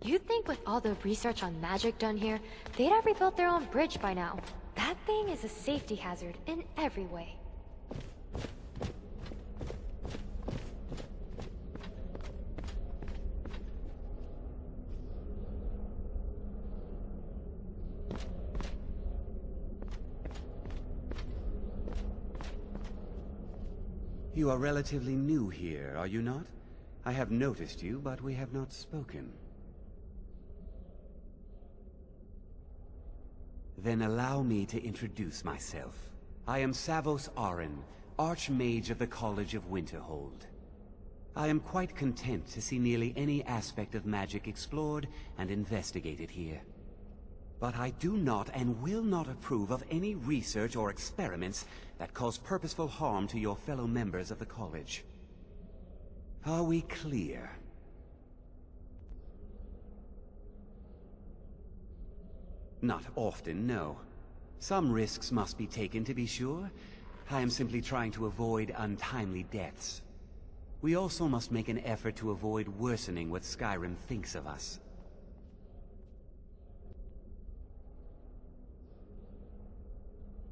You'd think with all the research on magic done here, they'd have rebuilt their own bridge by now. That thing is a safety hazard in every way. You are relatively new here, are you not? I have noticed you, but we have not spoken. Then allow me to introduce myself. I am Savos Arin, Archmage of the College of Winterhold. I am quite content to see nearly any aspect of magic explored and investigated here. But I do not and will not approve of any research or experiments that cause purposeful harm to your fellow members of the college. Are we clear? Not often, no. Some risks must be taken, to be sure. I am simply trying to avoid untimely deaths. We also must make an effort to avoid worsening what Skyrim thinks of us.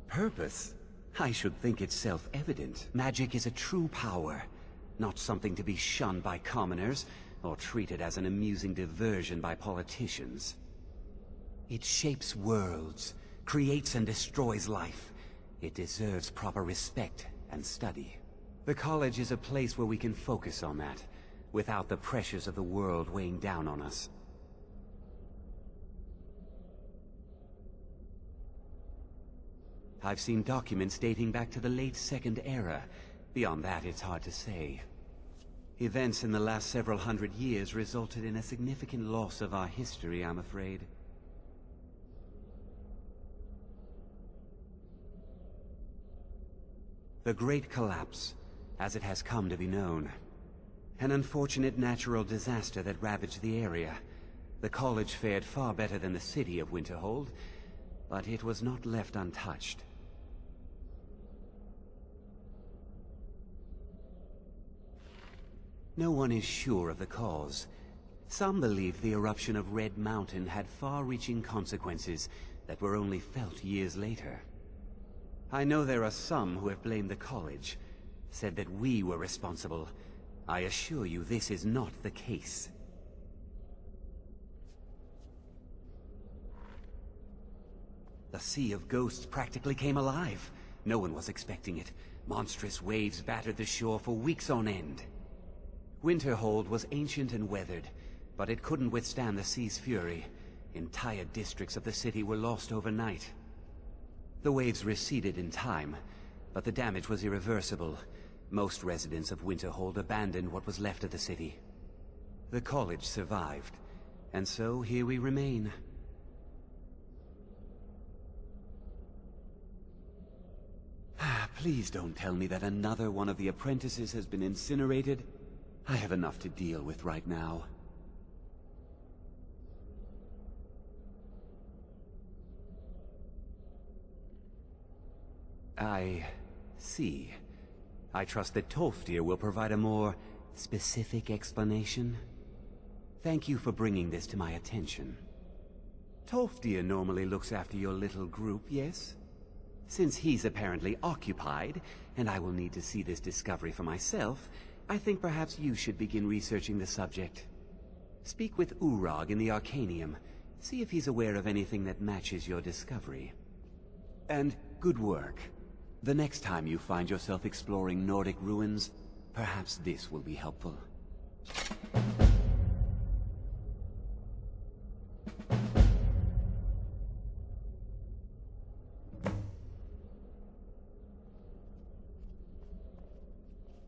Purpose? I should think it's self-evident. Magic is a true power, not something to be shunned by commoners, or treated as an amusing diversion by politicians. It shapes worlds, creates and destroys life. It deserves proper respect and study. The college is a place where we can focus on that, without the pressures of the world weighing down on us. I've seen documents dating back to the late Second Era. Beyond that, it's hard to say. Events in the last several hundred years resulted in a significant loss of our history, I'm afraid. The Great Collapse, as it has come to be known. An unfortunate natural disaster that ravaged the area. The college fared far better than the city of Winterhold, but it was not left untouched. No one is sure of the cause. Some believe the eruption of Red Mountain had far-reaching consequences that were only felt years later. I know there are some who have blamed the college, said that we were responsible. I assure you this is not the case. The Sea of Ghosts practically came alive. No one was expecting it. Monstrous waves battered the shore for weeks on end. Winterhold was ancient and weathered, but it couldn't withstand the sea's fury. Entire districts of the city were lost overnight. The waves receded in time, but the damage was irreversible. Most residents of Winterhold abandoned what was left of the city. The college survived, and so here we remain. Please don't tell me that another one of the apprentices has been incinerated. I have enough to deal with right now. I see. I trust that Tolfdir will provide a more specific explanation. Thank you for bringing this to my attention. Tolfdir normally looks after your little group, yes? Since he's apparently occupied, and I will need to see this discovery for myself, I think perhaps you should begin researching the subject. Speak with Urag in the Arcanium. See if he's aware of anything that matches your discovery. And good work. The next time you find yourself exploring Nordic ruins, perhaps this will be helpful.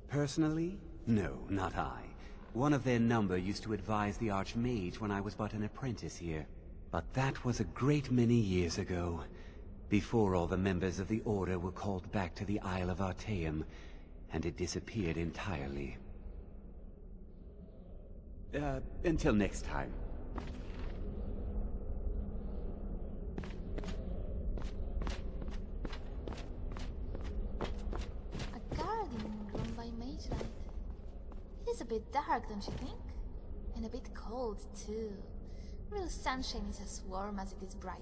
Personally? No, not I. One of their number used to advise the Archmage when I was but an apprentice here. But that was a great many years ago, before all the members of the Order were called back to the Isle of Artaeum, and it disappeared entirely. Until next time. A garden grown by mage light. It is a bit dark, don't you think? And a bit cold, too. Real sunshine is as warm as it is bright.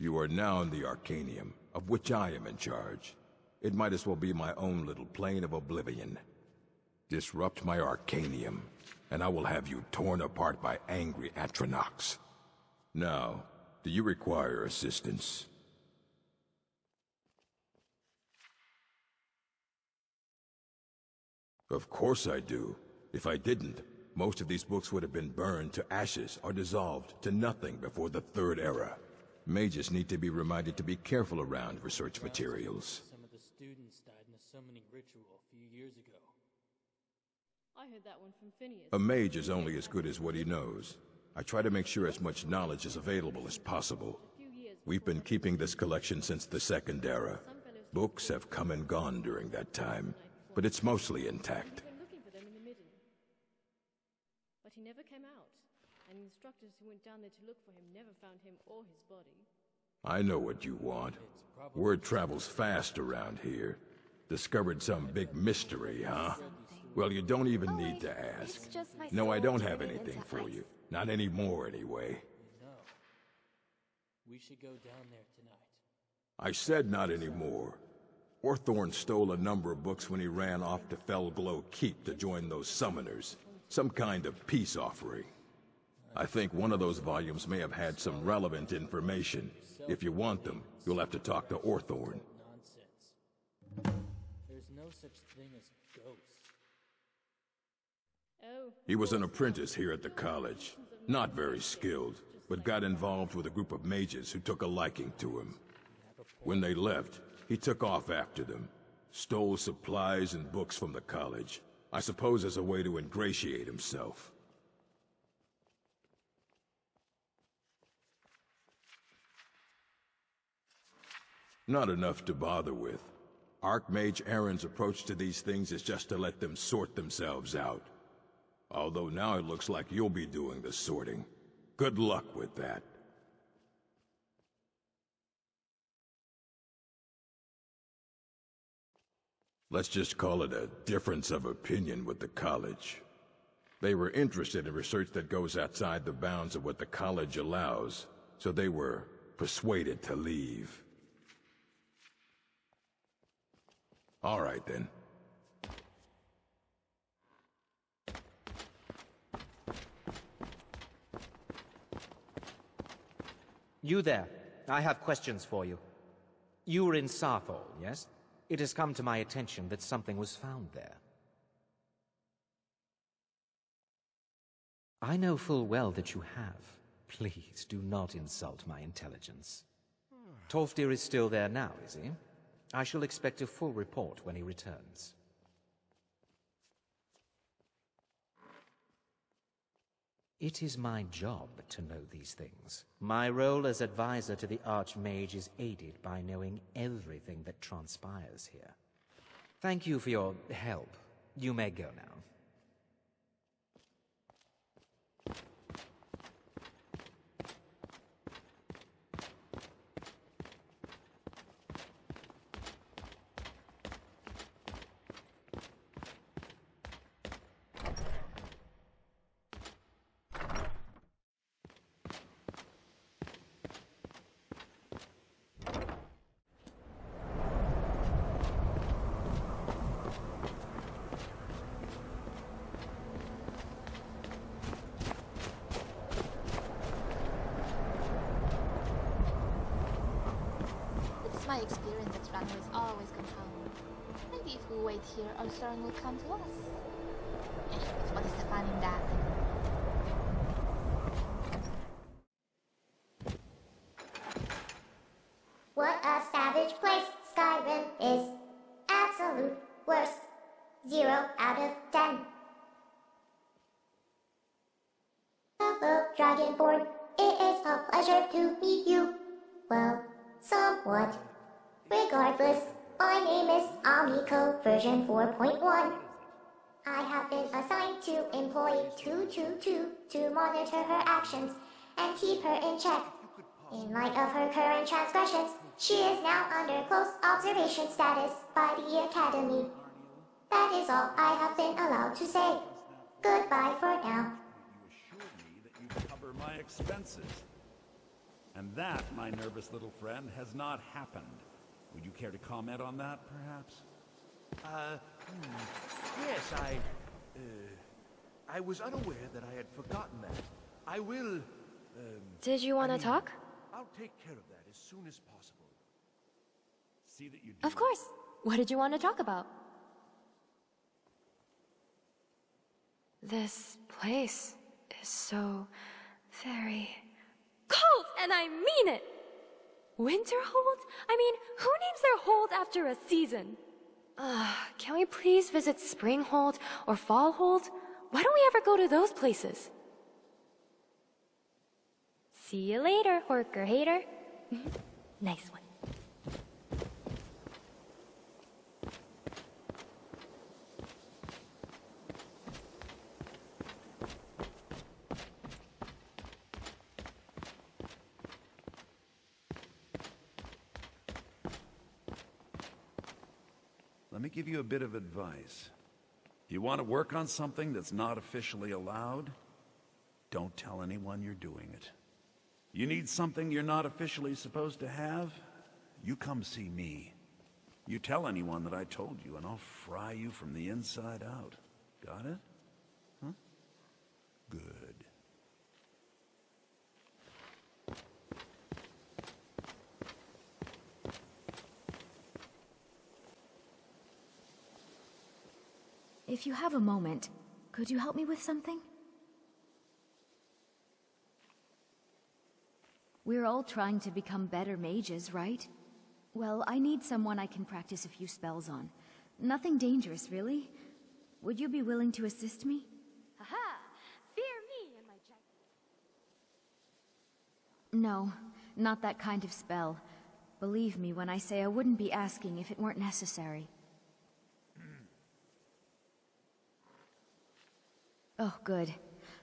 You are now in the Arcanium, of which I am in charge. It might as well be my own little plane of Oblivion. Disrupt my Arcanium, and I will have you torn apart by angry Atronachs. Now, do you require assistance? Of course I do. If I didn't, most of these books would have been burned to ashes or dissolved to nothing before the Third Era. Mages need to be reminded to be careful around research materials. Some of the students died in a summoning ritual a few years ago. I heard that one from Phineas. A mage is only as good as what he knows. I try to make sure as much knowledge is available as possible. We've been keeping this collection since the Second Era. Books have come and gone during that time, but it's mostly intact. We went looking for them in the Midden. But he never came out, and the instructors who went down there to look for him never found him or his body. I know what you want. Word travels fast around here. Discovered some big mystery, huh? Well, you don't even need to ask. No, I don't have anything for you. Not anymore, anyway. No. We should go down there tonight. I said not anymore. Orthorn stole a number of books when he ran off to Felglow Keep to join those summoners. Some kind of peace offering. I think one of those volumes may have had some relevant information. If you want them, you'll have to talk to Orthorn. Nonsense. There's no such thing as ghosts. Oh. He was an apprentice here at the college. Not very skilled, but got involved with a group of mages who took a liking to him. When they left, he took off after them. Stole supplies and books from the college. I suppose as a way to ingratiate himself. Not enough to bother with. Archmage Aaron's approach to these things is just to let them sort themselves out. Although now it looks like you'll be doing the sorting. Good luck with that. Let's just call it a difference of opinion with the college. They were interested in research that goes outside the bounds of what the college allows, so they were persuaded to leave. All right, then. You there. I have questions for you. You were in Sarthol, yes? It has come to my attention that something was found there. I know full well that you have. Please, do not insult my intelligence. Tolfdir is still there now, is he? I shall expect a full report when he returns. It is my job to know these things. My role as advisor to the Archmage is aided by knowing everything that transpires here. Thank you for your help. You may go now. My experience at Runner is always compounding. Maybe if we wait here, Alduin will come to us. Anyways, what is the fun in that? What a savage place Skyrim is. Absolute worst. 0 out of 10. Dragonborn. It is a pleasure to meet you. Well, somewhat. Regardless, my name is Omnico version 4.1. I have been assigned to employee 222 to monitor her actions and keep her in check. In light of her current transgressions, she is now under close observation status by the Academy. That is all I have been allowed to say. Goodbye for now. You assured me that you'd cover my expenses. And that, my nervous little friend, has not happened. Would you care to comment on that, perhaps? Yes, I was unaware that I had forgotten that. I will, Did you want to talk? I'll take care of that as soon as possible. See that you do. Of course. What did you want to talk about? This place is so very cold, and I mean it! Winterhold? I mean, who names their hold after a season? Can we please visit Springhold or Fallhold? Why don't we ever go to those places? See you later, Horker hater. Nice one. Let me give you a bit of advice. You want to work on something that's not officially allowed? Don't tell anyone you're doing it. You need something you're not officially supposed to have? You come see me. You tell anyone that I told you, and I'll fry you from the inside out. Got it? Huh? Good. If you have a moment, could you help me with something? We're all trying to become better mages, right? Well, I need someone I can practice a few spells on. Nothing dangerous, really. Would you be willing to assist me? Haha! Fear me and my No, not that kind of spell. Believe me when I say I wouldn't be asking if it weren't necessary. Oh, good.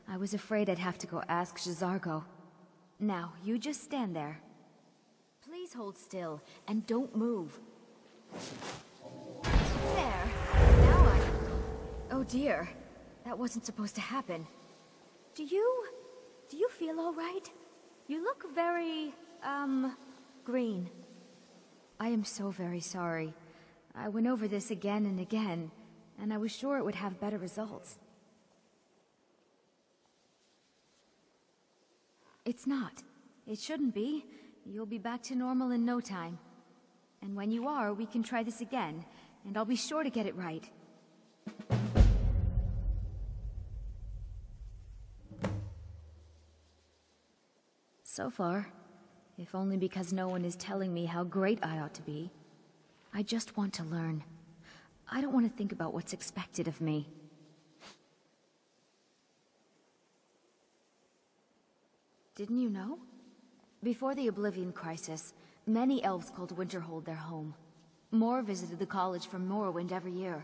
I was afraid I'd have to go ask J'zargo. Now, you just stand there. Please hold still, and don't move. There. Now Oh dear. That wasn't supposed to happen. Do you feel all right? You look very, green. I am so very sorry. I went over this again and again, and I was sure it would have better results. It's not. It shouldn't be. You'll be back to normal in no time. And when you are, we can try this again, and I'll be sure to get it right. So far, if only because no one is telling me how great I ought to be, I just want to learn. I don't want to think about what's expected of me. Didn't you know? Before the Oblivion crisis, many elves called Winterhold their home. More visited the college from Morrowind every year.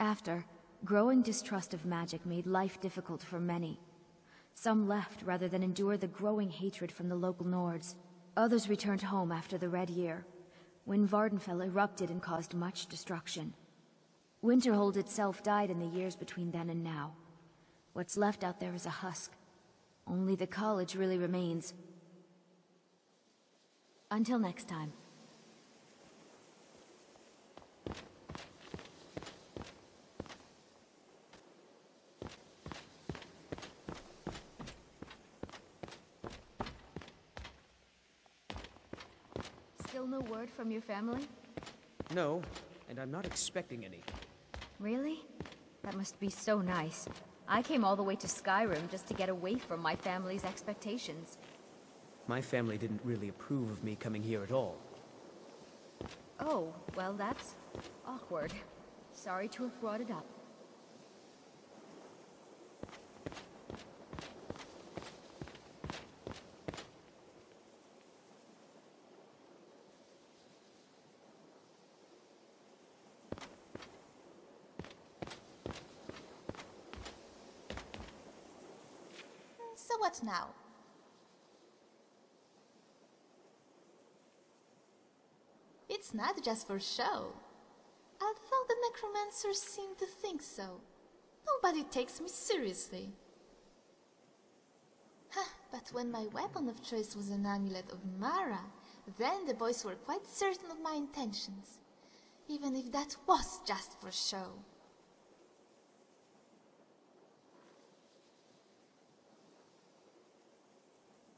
After, growing distrust of magic made life difficult for many. Some left rather than endure the growing hatred from the local Nords. Others returned home after the Red Year, when Vardenfell erupted and caused much destruction. Winterhold itself died in the years between then and now. What's left out there is a husk. Only the college really remains. Until next time. Still no word from your family? No, and I'm not expecting any. Really? That must be so nice. I came all the way to Skyrim just to get away from my family's expectations. My family didn't really approve of me coming here at all. Oh, well that's awkward. Sorry to have brought it up. what now? It's not just for show. Although the necromancers seem to think so. Nobody takes me seriously. But when my weapon of choice was an amulet of Mara, then the boys were quite certain of my intentions. Even if that was just for show.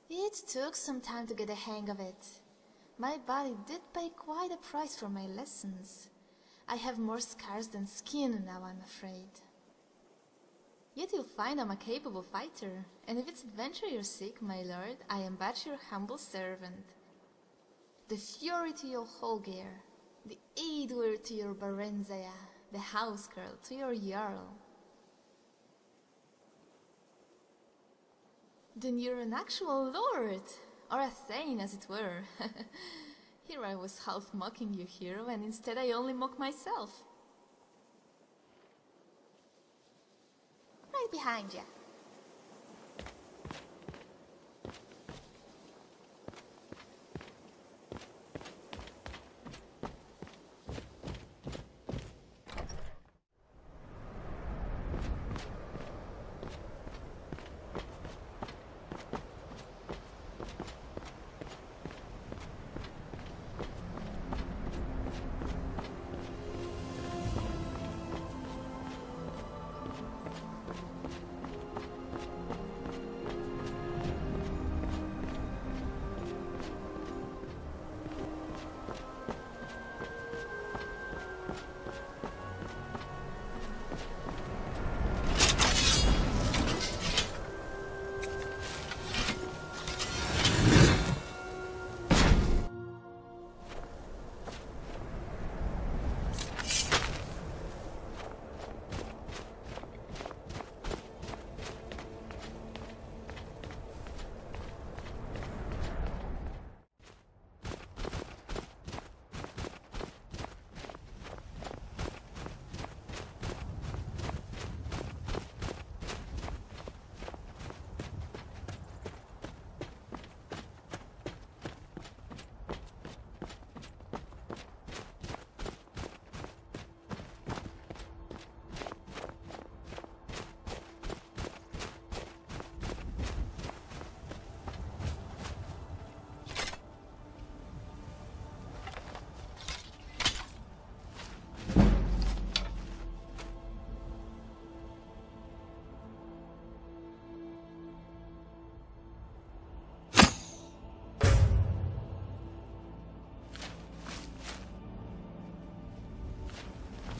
It took some time to get a hang of it. My body did pay quite a price for my lessons. I have more scars than skin now, I'm afraid. Yet you'll find I'm a capable fighter, and if it's adventure you're seek, my lord, I am but your humble servant. The fury to your Holgeir, the Aedwir to your Barenzaya, the house girl to your Jarl. Then you're an actual lord, or a thane as it were. Here I was half mocking you, hero, and instead I only mock myself. Right behind you.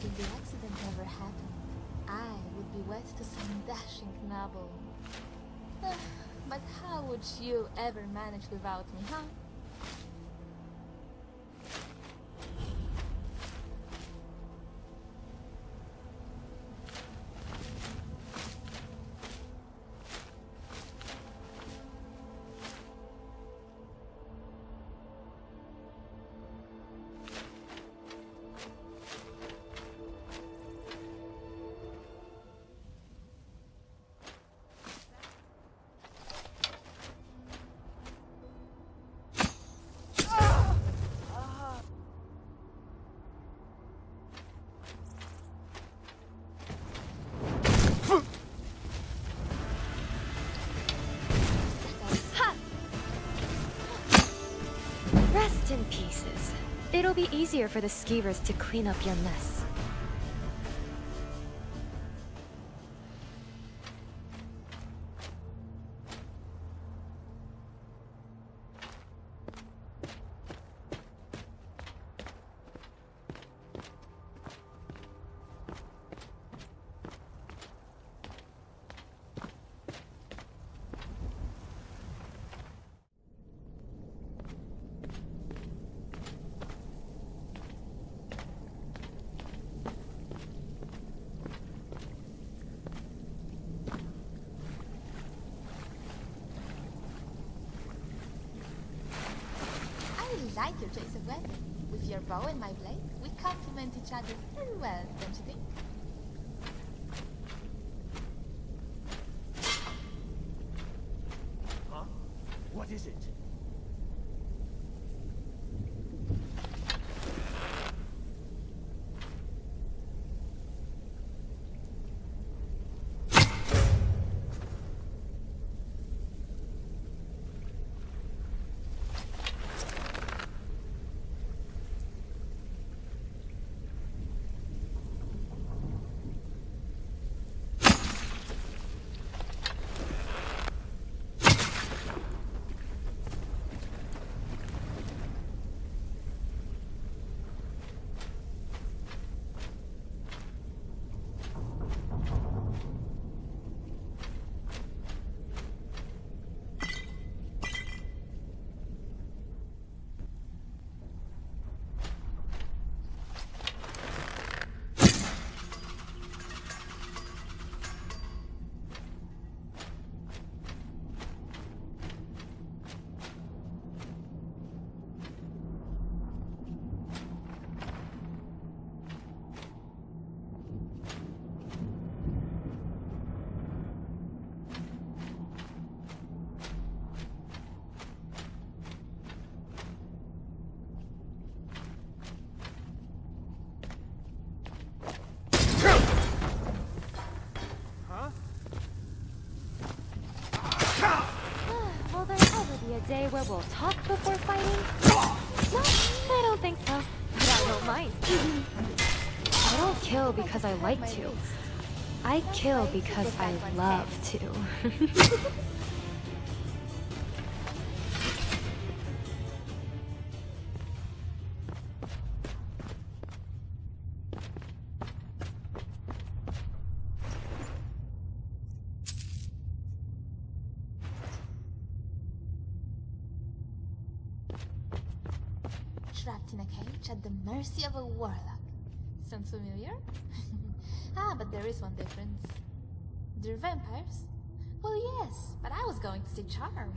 If the accident never happened, I would be wed to some dashing noble. But how would you ever manage without me, huh? In pieces. It'll be easier for the skeevers to clean up your mess. I like your choice of weapon. With your bow and my blade, we complement each other very well, don't you think? is it? Will there ever be a day where we'll talk before fighting? No, I don't think so. But I don't mind. I don't kill because I like to. I kill because I love to. Trapped in a cage at the mercy of a warlock. Sounds familiar? Ah, but there is one difference. They're vampires? Well, yes, but I was going to say charm.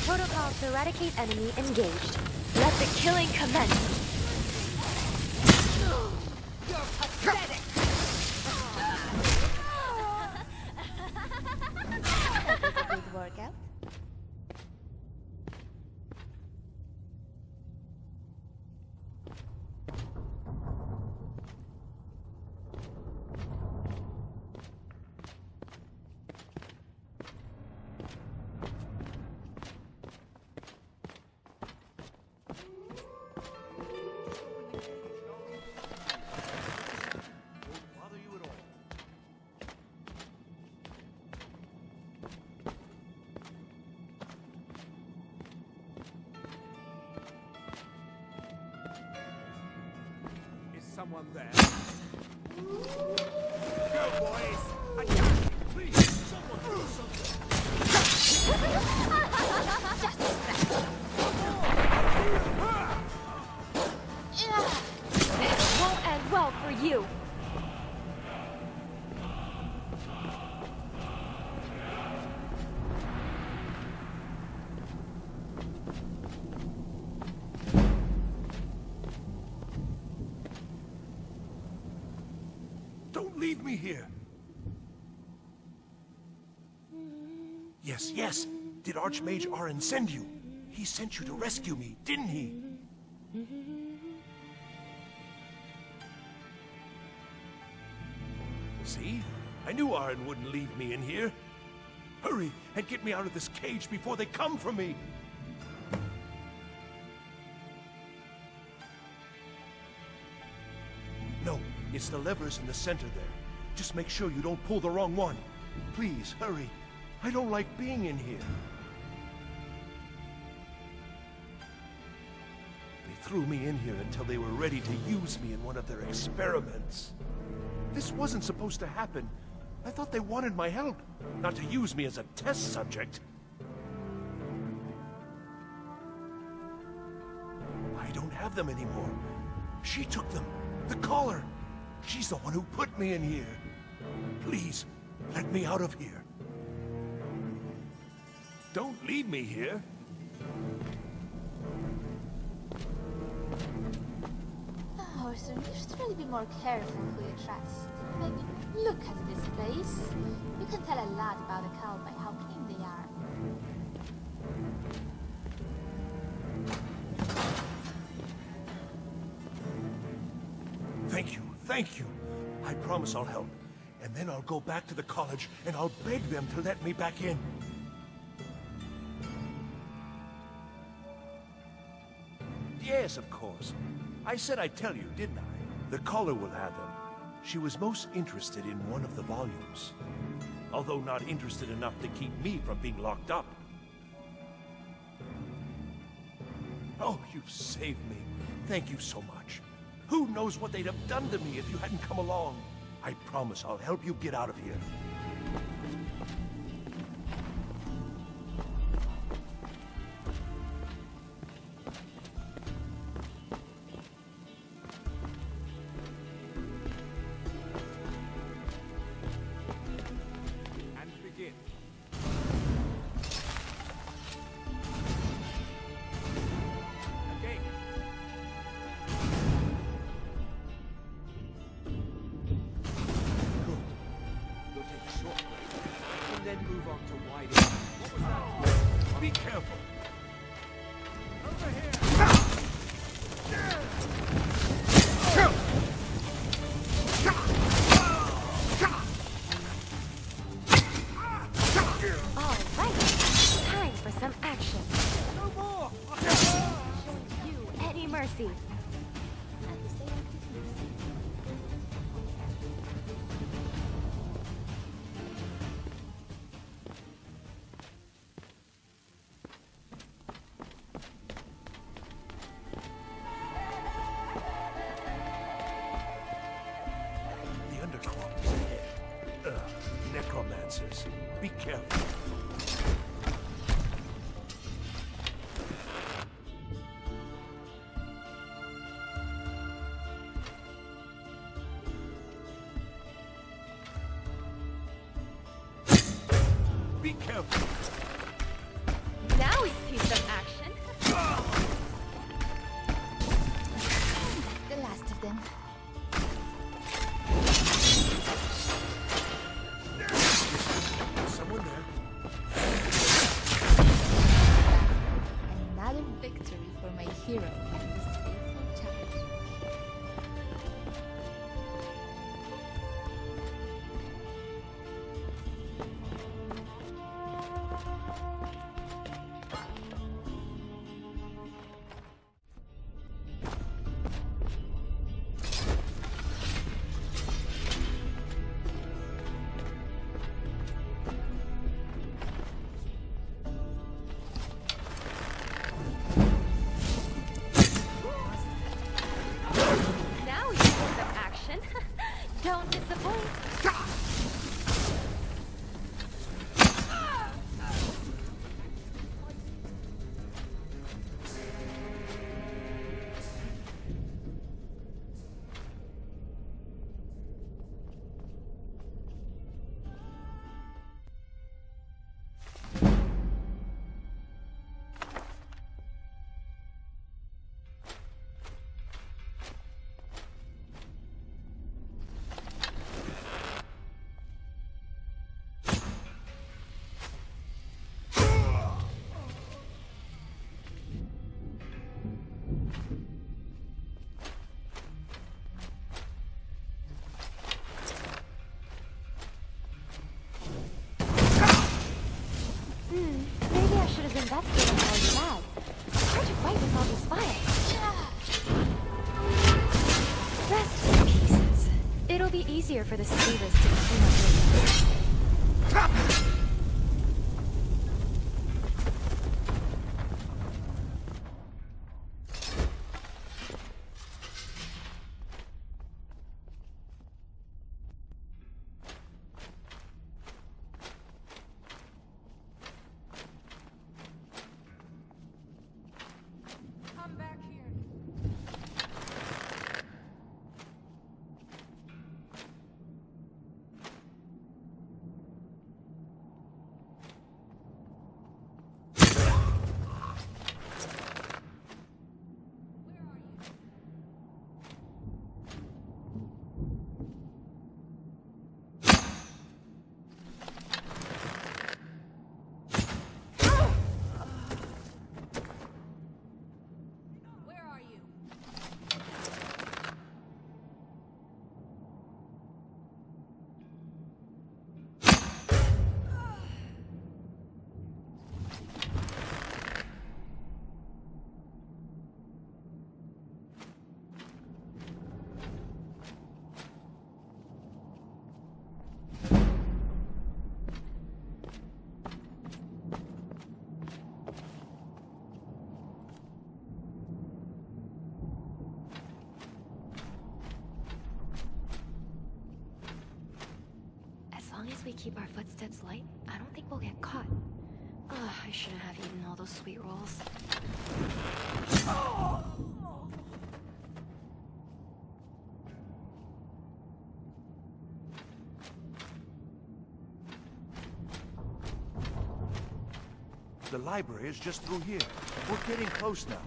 Protocol to eradicate enemy engaged. Let the killing commence. You're pathetic! That was a good workout. Someone there. Go, boys! I can't! Please, someone do something! This won't end well for you. Leave me here. Yes, yes. Did Archmage Arin send you? He sent you to rescue me, didn't he? See? I knew Arin wouldn't leave me in here. Hurry and get me out of this cage before they come for me. No, it's the levers in the center there. Just make sure you don't pull the wrong one. Please, hurry. I don't like being in here. They threw me in here until they were ready to use me in one of their experiments. This wasn't supposed to happen. I thought they wanted my help, not to use me as a test subject. have them anymore. She took them. The collar. She's the one who put me in here. Please, let me out of here. Don't leave me here. Arthur, you should really be more careful who you trust. I mean, look at this place. You can tell a lot about a cow by how clean they are. Thank you. I promise I'll help. And then I'll go back to the college and I'll beg them to let me back in. Yes, of course. I said I'd tell you, didn't I? The caller will have them. She was most interested in one of the volumes. Although not interested enough to keep me from being locked up. Oh, you've saved me. Thank you so much. Who knows what they'd have done to me if you hadn't come along? I promise I'll help you get out of here. Necromancers. Be careful. Be careful. Now we see some action. The last of them. Someone there. Another victory for my hero and his faithful charge. Don't disappoint. Maybe I should have investigated how it's bad. It's hard to fight with all these files. Rest in pieces. It'll be easier for the Zeiros to clean up later. we keep our footsteps light, I don't think we'll get caught. Ugh, I shouldn't have eaten all those sweet rolls. The library is just through here. We're getting close now.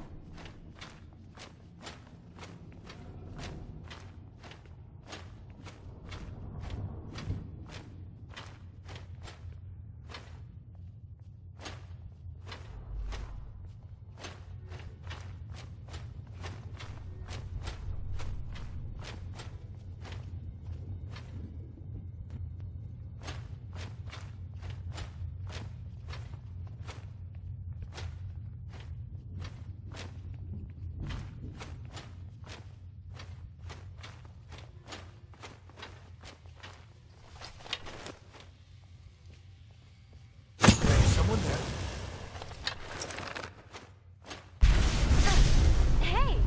Hey!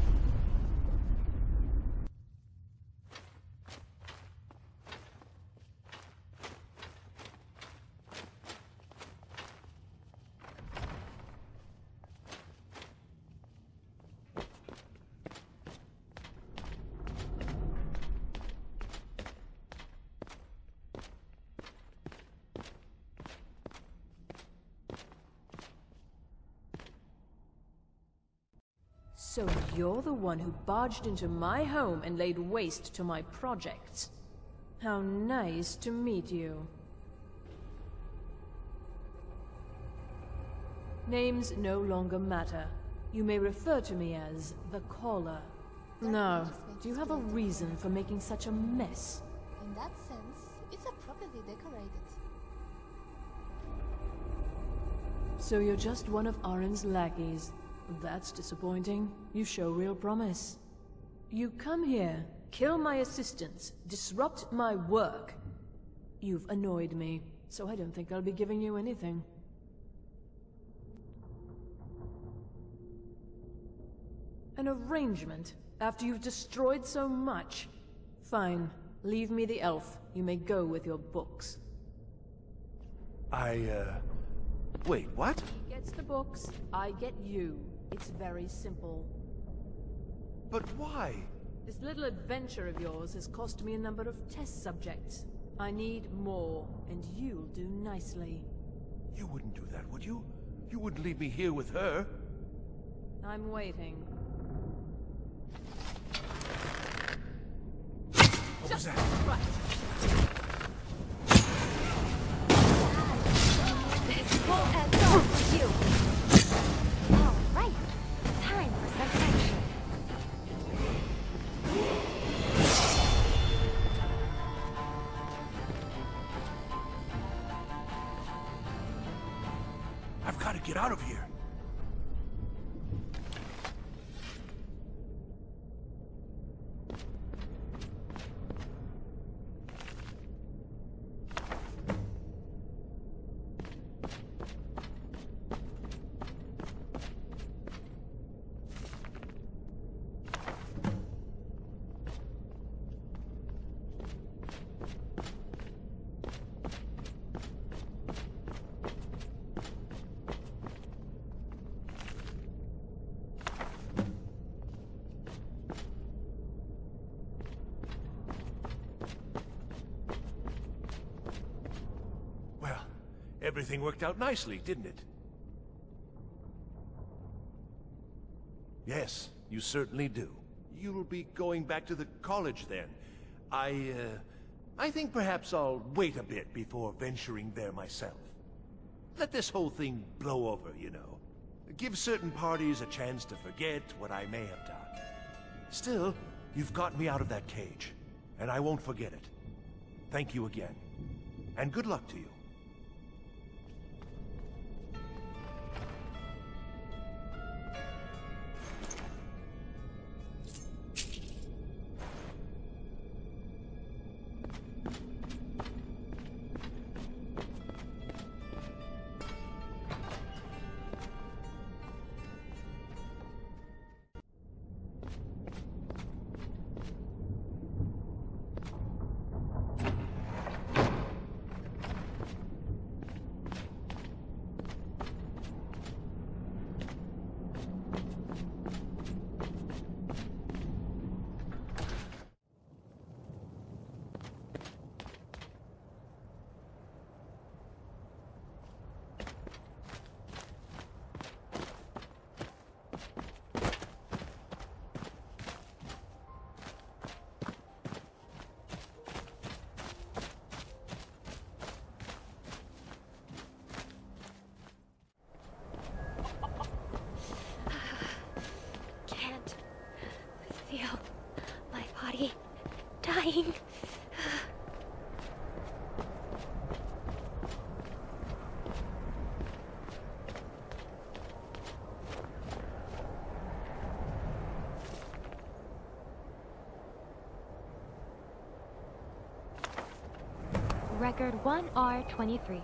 So you're the one who barged into my home and laid waste to my projects. How nice to meet you. Names no longer matter. You may refer to me as the Caller. Now, do you have a reason for making such a mess? In that sense, it's appropriately decorated. So you're just one of Arin's lackeys. That's disappointing. You show real promise. You come here, kill my assistants, disrupt my work. You've annoyed me, so I don't think I'll be giving you anything. An arrangement? After you've destroyed so much? Fine. Leave me the elf. You may go with your books. Wait, what? He gets the books, I get you. It's very simple. But why? This little adventure of yours has cost me a number of test subjects. I need more, and you'll do nicely. You wouldn't do that, would you? You wouldn't leave me here with her. I'm waiting. What was that? Right. This won't end well for you. All right, time for some action. I've got to get out of here. Everything worked out nicely, didn't it? Yes, you certainly do. You'll be going back to the college then. I think perhaps I'll wait a bit before venturing there myself. Let this whole thing blow over, you know. Give certain parties a chance to forget what I may have done. Still, you've got me out of that cage, and I won't forget it. Thank you again, and good luck to you. dying. Record 1R23.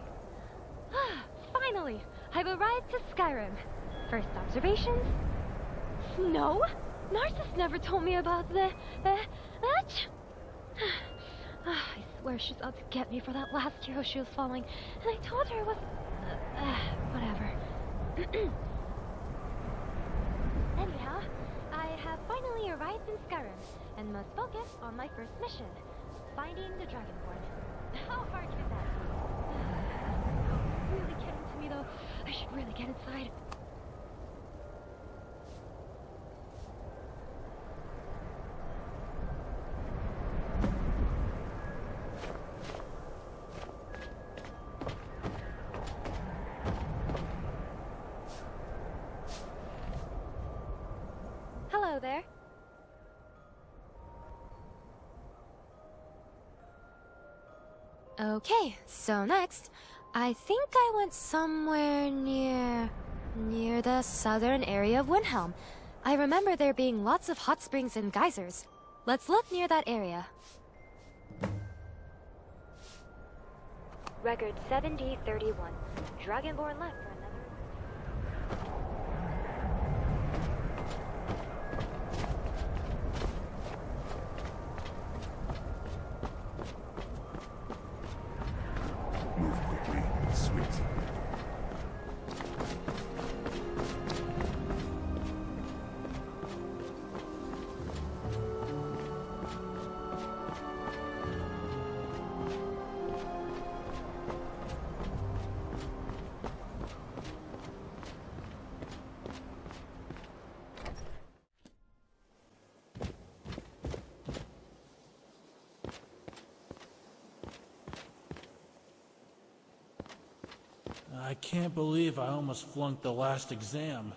Finally, I've arrived to Skyrim. First observations? Snow? Narcissus never told me about that. I swear she's out to get me for that last hero she was following, and I told her it was... whatever. Anyhow, I have finally arrived in Skyrim, and must focus on my first mission, finding the Dragonborn. How hard can that be? Really getting to me though. I should really get inside. Hello there. Okay, so next, I think I went somewhere near the southern area of Windhelm. I remember there being lots of hot springs and geysers. Let's look near that area. Record 7D31. Dragonborn left for another... Move quickly, sweet. I can't believe I almost flunked the last exam.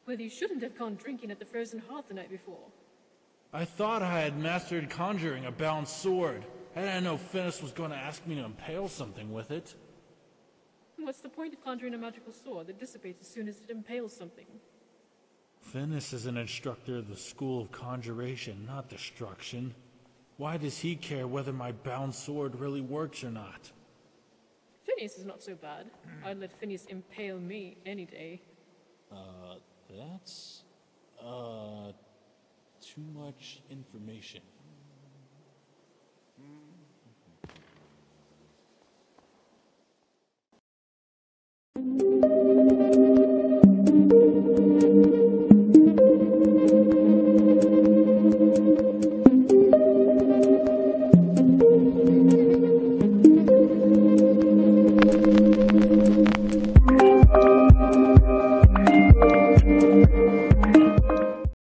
Well, you shouldn't have gone drinking at the Frozen Hearth the night before. I thought I had mastered conjuring a bound sword. I didn't know Finis was going to ask me to impale something with it. What's the point of conjuring a magical sword that dissipates as soon as it impales something? Finis is an instructor of the School of Conjuration, not Destruction. Why does he care whether my bound sword really works or not? Phineas is not so bad. I'd let Phineas impale me any day. That's... too much information.